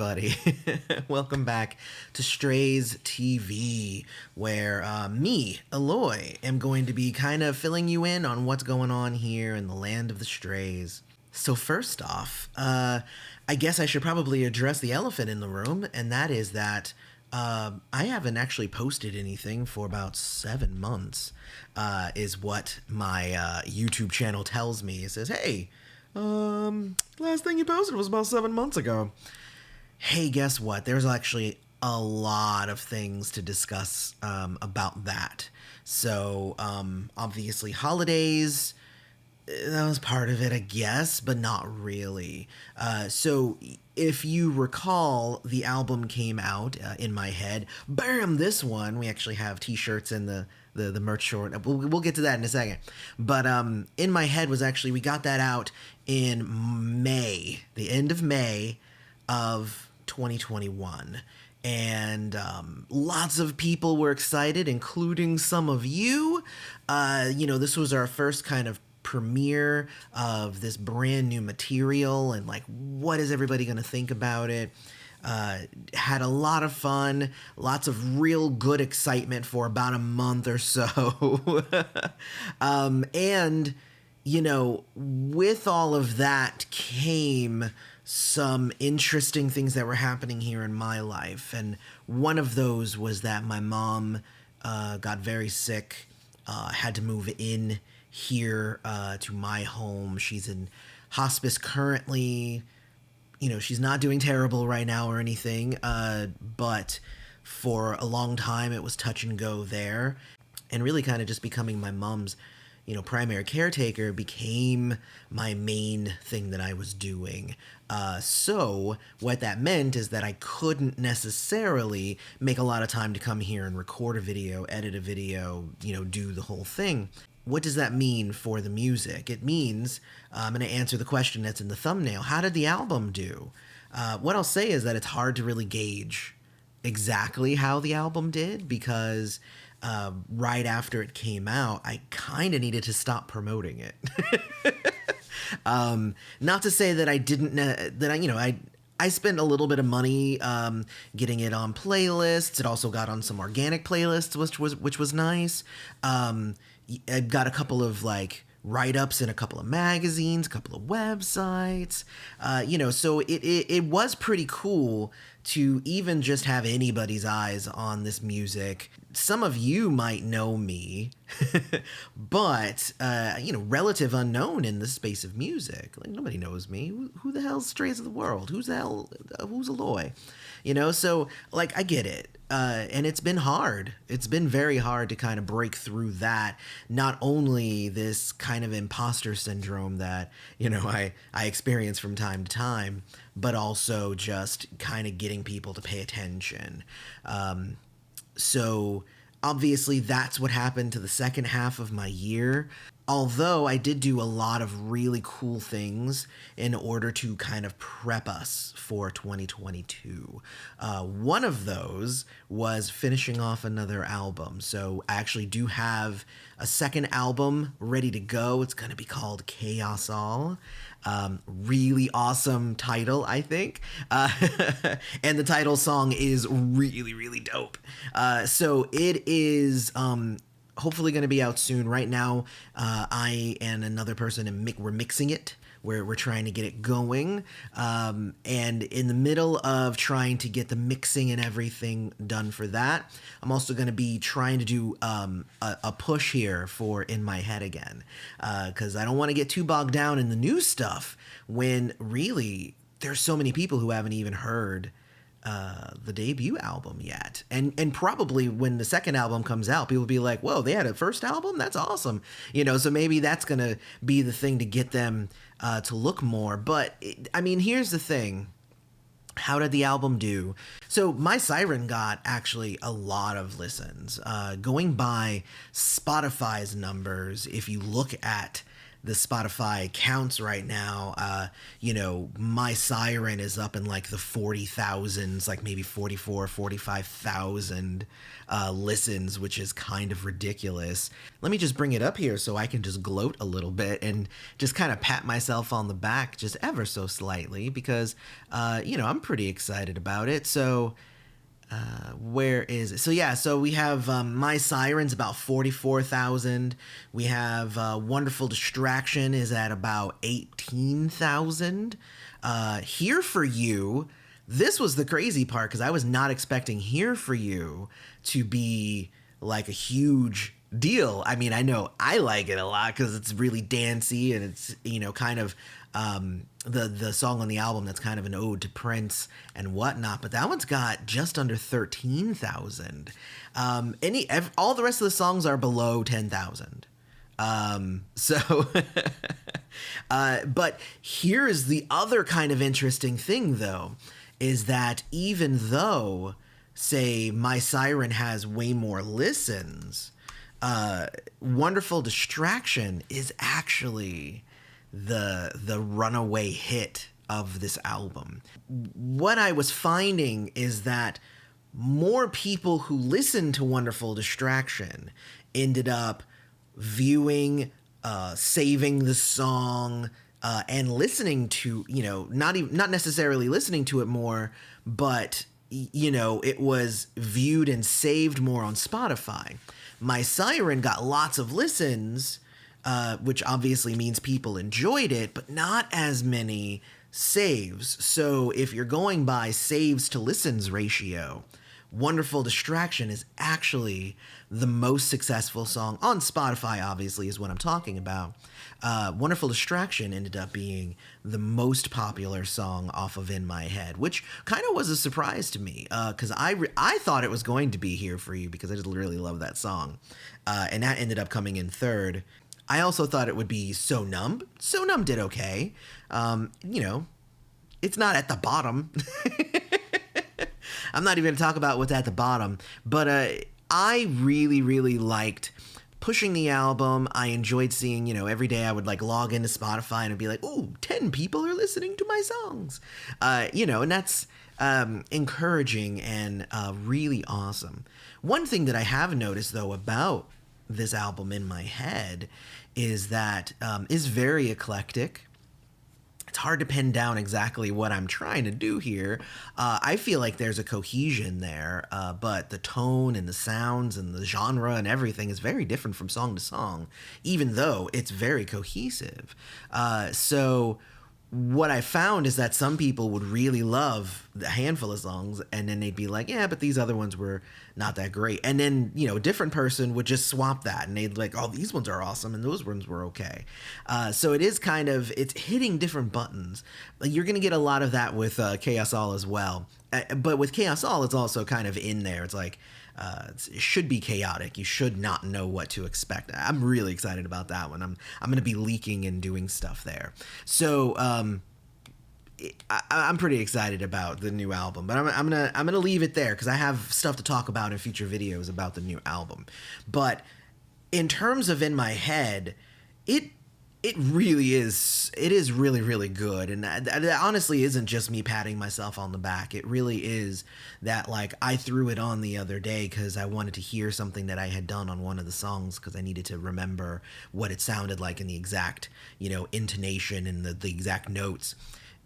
everybody. Welcome back to StraysTV, where me, Eloy, am going to be kind of filling you in on what's going on here in the land of the strays. So first off, I guess I should probably address the elephant in the room, and that is that I haven't actually posted anything for about 7 months, is what my YouTube channel tells me. It says, hey, last thing you posted was about 7 months ago. Hey, guess what? There's actually a lot of things to discuss about that. So, obviously, holidays, that was part of it, I guess, but not really. So, if you recall, the album came out in my head. Bam! This one, we actually have t-shirts and the merch short. We'll get to that in a second. But in my head was actually, we got that out in May, the end of May of 2021. And lots of people were excited, including some of you. This was our first kind of premiere of this brand new material, and like, what is everybody going to think about it? Had a lot of fun, lots of real good excitement for about a month or so. And, with all of that came some interesting things that were happening here in my life. And one of those was that my mom got very sick, had to move in here to my home. She's in hospice currently. She's not doing terrible right now or anything, but for a long time it was touch and go there. And really kind of just becoming my mom's, primary caretaker became my main thing that I was doing. So what that meant is that I couldn't necessarily make a lot of time to come here and record a video, edit a video, do the whole thing. What does that mean for the music? It means, I'm going to answer the question that's in the thumbnail. How did the album do? What I'll say is that it's hard to really gauge exactly how the album did, because right after it came out, I kind of needed to stop promoting it. Not to say that I didn't, I spent a little bit of money getting it on playlists. It also got on some organic playlists, which was nice. I got a couple of write-ups in a couple of magazines, a couple of websites, so it was pretty cool to even just have anybody's eyes on this music. Some of you might know me, but, relative unknown in the space of music. Like, nobody knows me. Who the hell's Strays of the World? Who's Eloy? So, I get it. And it's been hard. It's been very hard to kind of break through that. Not only this kind of imposter syndrome that, I experience from time to time, but also just kind of getting people to pay attention. So obviously that's what happened to the second half of my year. Although I did do a lot of really cool things in order to kind of prep us for 2022. One of those was finishing off another album. So I actually do have a second album ready to go. It's going to be called Chaos All. Really awesome title, I think. And the title song is really, really dope. So it is hopefully going to be out soon. Right now, I and another person, we're mixing it. We're trying to get it going. And in the middle of trying to get the mixing and everything done for that, I'm also going to be trying to do a push here for In My Head again. Because I don't want to get too bogged down in the new stuff when really there's so many people who haven't even heard the debut album yet. And probably when the second album comes out, people will be like, whoa, they had a first album? That's awesome. So maybe that's going to be the thing to get them to look more. But here's the thing. How did the album do? So My Siren got actually a lot of listens. Going by Spotify's numbers, if you look at the Spotify counts right now, My Siren is up in like the 40,000s, like maybe 44, 45,000 listens, which is kind of ridiculous. Let me just bring it up here so I can just gloat a little bit and just kind of pat myself on the back just ever so slightly because, I'm pretty excited about it. So, where is it? So yeah, so we have My Siren's about 44,000. We have Wonderful Distraction is at about 18,000. Here For You, this was the crazy part because I was not expecting Here For You to be like a huge deal. I mean, I know I like it a lot because it's really dancey and it's, kind of the song on the album that's kind of an ode to Prince and whatnot, but that one's got just under 13,000. All the rest of the songs are below 10,000. But here's the other kind of interesting thing, though, is that even though, say, My Siren has way more listens, Wonderful Distraction is actually the runaway hit of this album. What I was finding is that more people who listened to Wonderful Distraction ended up viewing, saving the song, and listening to, not necessarily listening to it more, but it was viewed and saved more on Spotify. My Siren got lots of listens, which obviously means people enjoyed it, but not as many saves. So if you're going by saves to listens ratio, Wonderful Distraction is actually the most successful song on Spotify, obviously, is what I'm talking about. Wonderful Distraction ended up being the most popular song off of In My Head, which kind of was a surprise to me because I thought it was going to be Here For You because I just really love that song. And that ended up coming in third. I also thought it would be So Numb. So Numb did okay. It's not at the bottom. I'm not even going to talk about what's at the bottom. But I really, really liked pushing the album. I enjoyed seeing, every day I would like log into Spotify and I'd be like, ooh, 10 people are listening to my songs. And that's encouraging and really awesome. One thing that I have noticed, though, about this album In My Head is that is very eclectic. It's hard to pin down exactly what I'm trying to do here. I feel like there's a cohesion there, but the tone and the sounds and the genre and everything is very different from song to song, even though it's very cohesive. So what I found is that some people would really love a handful of songs and then they'd be like, yeah, but these other ones were not that great. And then, a different person would just swap that and they'd like, oh, these ones are awesome and those ones were okay. So it is it's hitting different buttons. You're going to get a lot of that with Chaos All as well. But with Chaos All, it's also kind of in there. It's like, it should be chaotic. You should not know what to expect. I'm really excited about that one. I'm going to be leaking and doing stuff there. So I'm pretty excited about the new album. But I'm gonna leave it there because I have stuff to talk about in future videos about the new album. But in terms of In My Head, it really is. It is really, really good. And that honestly isn't just me patting myself on the back. It really is that, like, I threw it on the other day because I wanted to hear something that I had done on one of the songs because I needed to remember what it sounded like in the exact, intonation and the exact notes.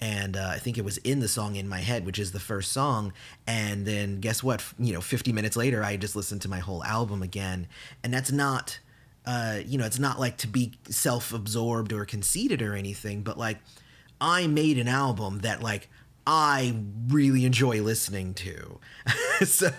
And I think it was in the song In My Head, which is the first song. And then guess what? 50 minutes later, I just listened to my whole album again. And that's not... it's not like to be self-absorbed or conceited or anything, but like I made an album that like I really enjoy listening to. So,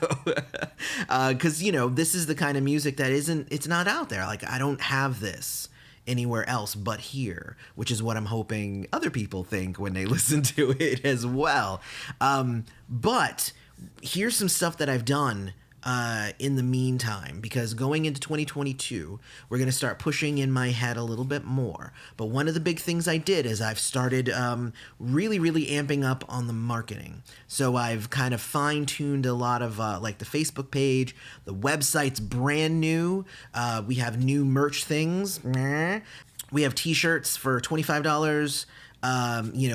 cause this is the kind of music that it's not out there. Like I don't have this anywhere else but here, which is what I'm hoping other people think when they listen to it as well. But here's some stuff that I've done in the meantime, because going into 2022, we're going to start pushing In My Head a little bit more. But one of the big things I did is I've started really, really amping up on the marketing. So I've kind of fine-tuned a lot of like the Facebook page. The website's brand new. We have new merch things. We have t-shirts for $25.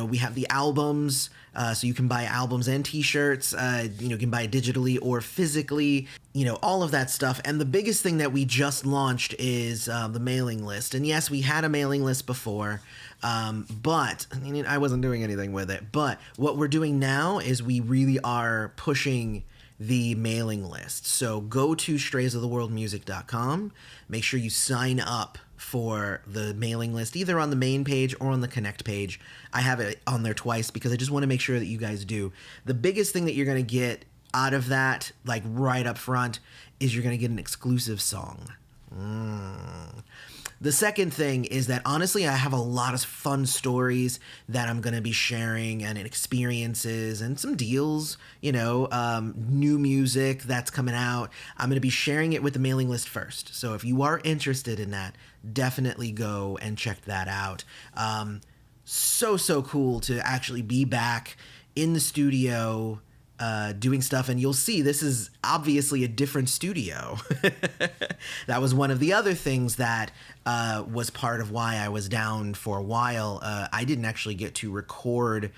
We have the albums, so you can buy albums and t-shirts. You can buy it digitally or physically, all of that stuff. And the biggest thing that we just launched is the mailing list. And yes, we had a mailing list before, but I wasn't doing anything with it. But what we're doing now is we really are pushing the mailing list. So go to straysoftheworldmusic.com. Make sure you sign up for the mailing list, either on the main page or on the Connect page. I have it on there twice because I just want to make sure that you guys do. The biggest thing that you're going to get out of that, like right up front, is you're going to get an exclusive song. The second thing is that, honestly, I have a lot of fun stories that I'm going to be sharing, and experiences and some deals, new music that's coming out. I'm going to be sharing it with the mailing list first. So if you are interested in that, definitely go and check that out. So cool to actually be back in the studio doing stuff, and you'll see this is obviously a different studio. That was one of the other things that was part of why I was down for a while. I didn't actually get to record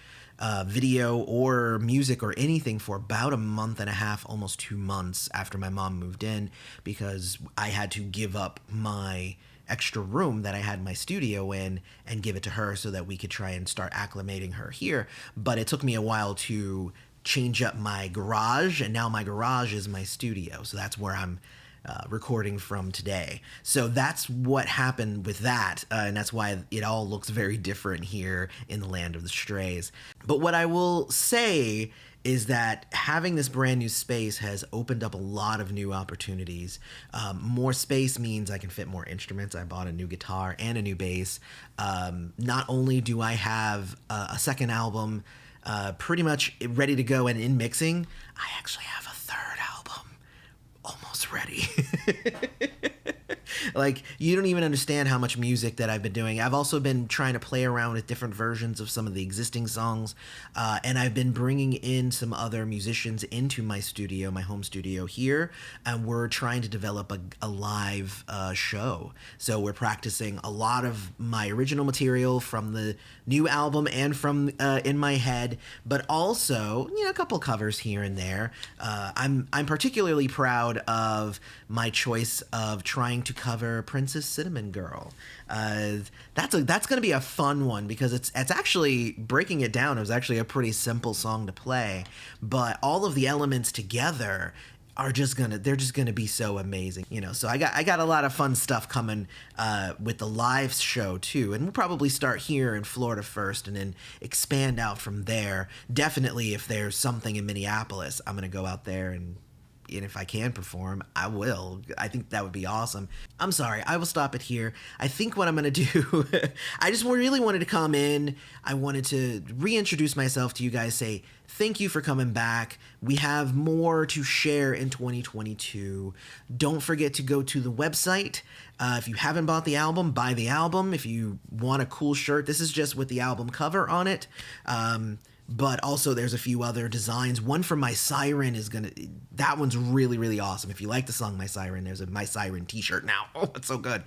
video or music or anything for about a month and a half, almost 2 months after my mom moved in, because I had to give up my extra room that I had my studio in and give it to her so that we could try and start acclimating her here. But it took me a while to change up my garage, and now my garage is my studio. So that's where I'm recording from today. So that's what happened with that, and that's why it all looks very different here in the land of the Strays. But what I will say is that having this brand new space has opened up a lot of new opportunities. More space means I can fit more instruments. I bought a new guitar and a new bass. Not only do I have a second album pretty much ready to go and in mixing, I actually have a third album almost ready. Like, you don't even understand how much music that I've been doing. I've also been trying to play around with different versions of some of the existing songs, and I've been bringing in some other musicians into my studio, my home studio here, and we're trying to develop a live show. So we're practicing a lot of my original material from the new album and from in my head, but also a couple covers here and there. I'm particularly proud of my choice of trying to cover Princess Cinnamon Girl. That's going to be a fun one, because it's actually, breaking it down, it was actually a pretty simple song to play, but all of the elements together are they're just gonna be so amazing. So I got a lot of fun stuff coming with the live show too, and we'll probably start here in Florida first and then expand out from there. Definitely, if there's something in Minneapolis, I'm gonna go out there, and if I can perform, I will. I think that would be awesome. I'm sorry, I will stop it here. I think what I'm going to do, I just really wanted to come in. I wanted to reintroduce myself to you guys, say thank you for coming back. We have more to share in 2022. Don't forget to go to the website. If you haven't bought the album, buy the album. If you want a cool shirt, this is just with the album cover on it. But also there's a few other designs. One for My Siren that one's really, really awesome. If you like the song My Siren, there's a My Siren t-shirt now. Oh, it's so good.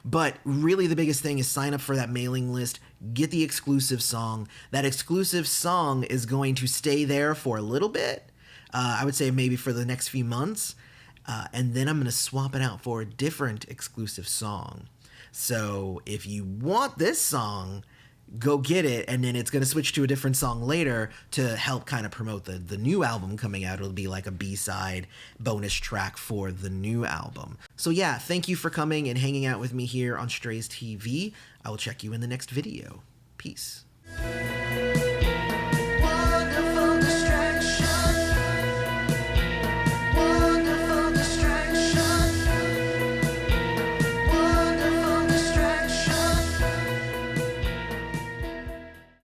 But really the biggest thing is sign up for that mailing list, get the exclusive song. That exclusive song is going to stay there for a little bit. I would say maybe for the next few months. And then I'm going to swap it out for a different exclusive song. So if you want this song, go get it, and then it's going to switch to a different song later to help kind of promote the new album coming out. It'll be like a B-side bonus track for the new album. So yeah, thank you for coming and hanging out with me here on Strays TV. I will check you in the next video. Peace.